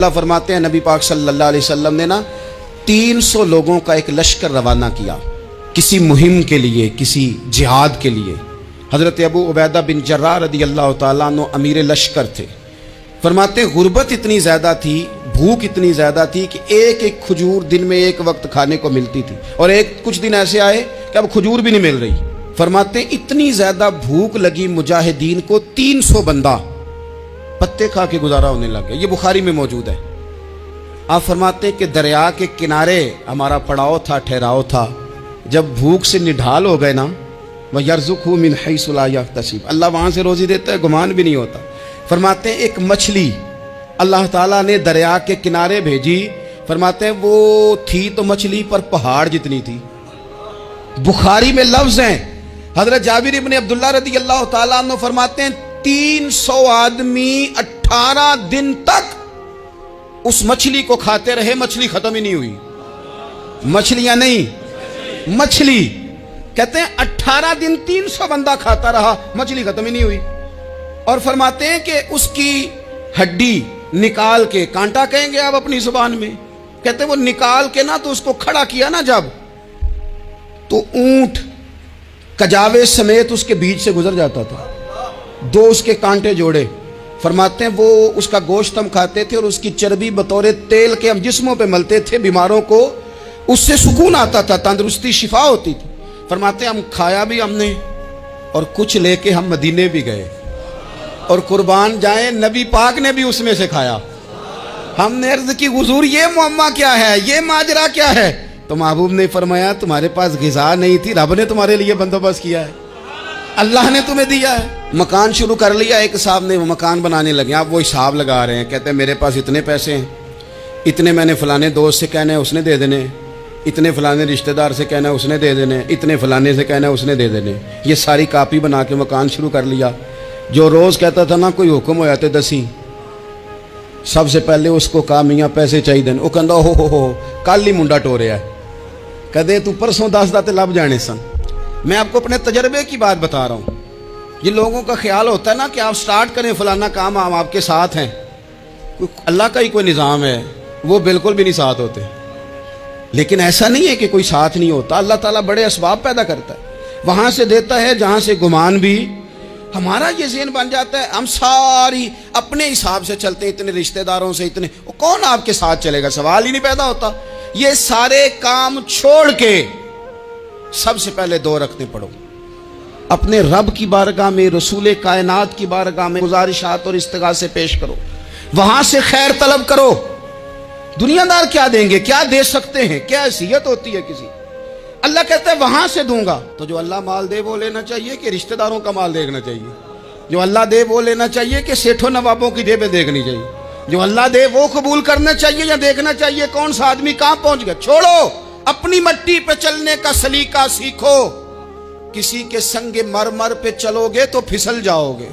اللہ فرماتے ہیں نبی پاک صلی اللہ علیہ وسلم نے نا 300 لوگوں کا ایک لشکر روانہ کیا کسی مہم کے لیے، کسی جہاد کے لیے۔ حضرت ابو عبیدہ بن جراح رضی اللہ تعالیٰ عنہ امیر لشکر تھے۔ فرماتے ہیں غربت اتنی زیادہ تھی، بھوک اتنی زیادہ تھی کہ ایک ایک کھجور دن میں ایک وقت کھانے کو ملتی تھی، اور کچھ دن ایسے آئے کہ اب کھجور بھی نہیں مل رہی۔ فرماتے ہیں اتنی زیادہ بھوک لگی مجاہدین کو، 300 بندہ پتے کھا کے گزارا ہونے لگ گیا۔ یہ بخاری میں موجود ہے۔ آپ فرماتے ہیں کہ دریا کے کنارے ہمارا پڑاؤ تھا، ٹھہراؤ تھا۔ جب بھوک سے نڈھال ہو گئے نا، وَيَرْزُقْهُ مِنْ حَيْثُ لَا يَحْتَسِبُ، اللہ وہاں سے روزی دیتا ہے، گمان بھی نہیں ہوتا۔ فرماتے ہیں ایک مچھلی اللہ تعالیٰ نے دریا کے کنارے بھیجی۔ فرماتے ہیں وہ تھی تو مچھلی پر پہاڑ جتنی تھی۔ بخاری میں لفظ ہیں، حضرت جابر ابن عبداللہ رضی اللہ تعالیٰ عنہ فرماتے ہیں 300 آدمی 18 دن تک اس مچھلی کو کھاتے رہے، مچھلی ختم ہی نہیں ہوئی۔ مچھلیاں نہیں، مچھلی کہتے ہیں 18 دن 300 بندہ کھاتا رہا، مچھلی ختم ہی نہیں ہوئی۔ اور فرماتے ہیں کہ اس کی ہڈی نکال کے، کانٹا کہیں گے آپ اپنی زبان میں، کہتے ہیں وہ نکال کے نا تو اس کو کھڑا کیا نا جب، تو اونٹ کجاوے سمیت اس کے بیچ سے گزر جاتا تھا، 2 اس کے کانٹے جوڑے۔ فرماتے ہیں وہ اس کا گوشت ہم کھاتے تھے اور اس کی چربی بطور تیل کے ہم جسموں پہ ملتے تھے، بیماروں کو اس سے سکون آتا تھا، تندرستی شفا ہوتی تھی۔ فرماتے ہیں ہم کھایا بھی ہم نے، اور کچھ لے کے ہم مدینے بھی گئے، اور قربان جائیں نبی پاک نے بھی اس میں سے کھایا۔ ہم نے عرض کی حضور یہ معمہ کیا ہے، یہ ماجرا کیا ہے؟ تو محبوب نے فرمایا تمہارے پاس غذا نہیں تھی، رب نے تمہارے لیے بندوبست کیا ہے، اللہ نے تمہیں دیا ہے۔ مکان شروع کر لیا، ایک صاحب نے وہ مکان بنانے لگے، آپ وہ حساب لگا رہے ہیں، کہتے ہیں میرے پاس اتنے پیسے ہیں، اتنے میں نے فلانے دوست سے کہنا ہے اس نے دے دینے، اتنے فلانے رشتہ دار سے کہنا ہے اس نے دے دینے، اتنے فلانے سے کہنا ہے اس نے دے دینے۔ یہ ساری کاپی بنا کے مکان شروع کر لیا۔ جو روز کہتا تھا نا کوئی حکم ہو جاتے دسی، سب سے پہلے اس کو کہا میاں پیسے چاہیے دن، وہ کہندا ہو کل ہی منڈا ٹوریا ہے، کدے تو پرسوں 10 داتے لب جانے سن۔ میں آپ کو اپنے تجربے کی بات بتا رہا ہوں۔ یہ لوگوں کا خیال ہوتا ہے نا کہ آپ سٹارٹ کریں فلانا کام، ہم آپ کے ساتھ ہیں، اللہ کا ہی کوئی نظام ہے، وہ بالکل بھی نہیں ساتھ ہوتے۔ لیکن ایسا نہیں ہے کہ کوئی ساتھ نہیں ہوتا، اللہ تعالیٰ بڑے اسباب پیدا کرتا ہے، وہاں سے دیتا ہے جہاں سے گمان بھی۔ ہمارا یہ ذہن بن جاتا ہے ہم ساری اپنے حساب سے چلتے ہیں، اتنے رشتہ داروں سے، اتنے، کون آپ کے ساتھ چلے گا؟ سوال ہی نہیں پیدا ہوتا۔ یہ سارے کام چھوڑ کے سب سے پہلے 2 رکعتیں پڑھو، اپنے رب کی بارگاہ میں، رسول کائنات کی بارگاہ میں گزارشات اور استغاثے پیش کرو، وہاں سے خیر طلب کرو۔ دنیا دار کیا دیں گے، کیا دے سکتے ہیں، کیا حیثیت ہوتی ہے کسی؟ اللہ کہتا ہے وہاں سے دوں گا۔ تو جو اللہ مال دے وہ لینا چاہیے کہ رشتہ داروں کا مال دیکھنا چاہیے؟ جو اللہ دے وہ لینا چاہیے کہ سیٹھوں نوابوں کی جیبیں دیکھنی چاہیے؟ جو اللہ دے وہ قبول کرنا چاہیے یا دیکھنا چاہیے کون سا آدمی کہاں پہنچ گیا؟ چھوڑو، اپنی مٹی پہ چلنے کا سلیقہ سیکھو۔ کسی کے سنگ مرمر پہ چلو گے تو پھسل جاؤ گے۔